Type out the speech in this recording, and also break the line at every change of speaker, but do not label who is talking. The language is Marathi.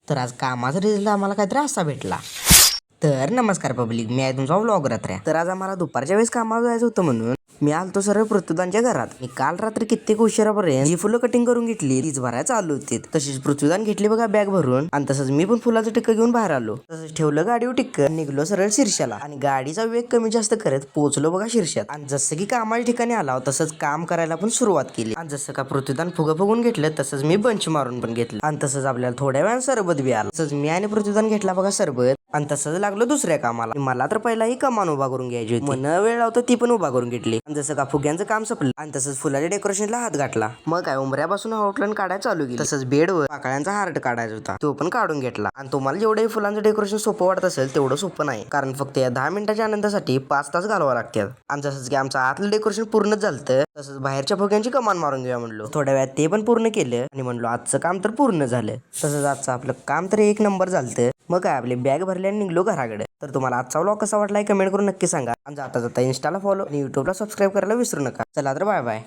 तर आज कामाचा रिझल्ट आम्हाला काहीतरी असा भेटला. तर नमस्कार पब्लिक, मी आहे तुमचा व्लॉगर रात्र्या. तर आज आम्हाला दुपारच्या वेळेस कामाला जायचं होतं म्हणून मी आलतो सरळ पृथ्वीदानच्या घरात. मी काल रात्री कित्येक उशिरापर्यंत ही फुलं कटिंग करून घेतली, तीच भरायला चालू होती. तशीच पृथ्वीदान घेतली बघा बॅग भरून, आणि तसंच मी पण फुलाचं टिक्क घेऊन बाहेर आलो. तसंच ठेवलं गाडीवर टिक्क, निघलो सरळ शिरशाला. आणि गाडीचा वेग कमी जास्त करत पोहोचलो बघा शिरशात. आणि जसं की कामाच्या ठिकाणी आला तसंच काम करायला पण सुरुवात केली. आणि जसं का पृथ्वीदान फुगं फुगून घेतलं तसंच मी बंच मारून पण घेतलं. आणि तसंच आपल्याला थोड्या वेळानं सरबत बी आला. तसंच मी आणि पृथ्वीदान घेतला बघा सरबत. आणि तसंच लागलो दुसऱ्या कामाला. मला तर पहिला ही कमान उभा करून घ्यायची होती, मन वेळ लावतो ती पण उभा करून घेतली. आणि जसं का फुग्यांचं काम संपलं आणि तसंच फुलाच्या डेकोरेशनला हात घातला. मग काय उंबऱ्यापासून आउटलाईन काढायला चालू केली. तसंच बेडवर पाकळ्यांचा हार्ट काढायचा होता, तो पण काढून घेतला. आणि तुम्हाला जेवढे फुलांचं डेकोरेशन सोपं वाटत असेल तेवढं सोपं नाही, कारण फक्त या 10 मिनिटाच्या आनंदासाठी 5 तास घालवा लागतात. आणि जसंच की आमचं आतलं डेकोरेशन पूर्णच झालं, तसंच बाहेरच्या फुग्यांची कमान मारून घेऊया म्हणलो. थोड्या वेळात ते पण पूर्ण केलं आणि म्हणलो आजचं काम तर पूर्ण झालं. तसंच आजचं आपलं काम तर एक नंबर झालं. मग काय आपली बॅग भरली आणि निघलो घराकडे. तर तुम्हाला आजचा व्लॉग कसा वाटला कमेंट करून नक्की सांगा. आणि जाता जाता इंस्टाला फॉलो आणि युट्यूबला सबस्क्राईब करायला विसरू नका. चला तर बाय बाय.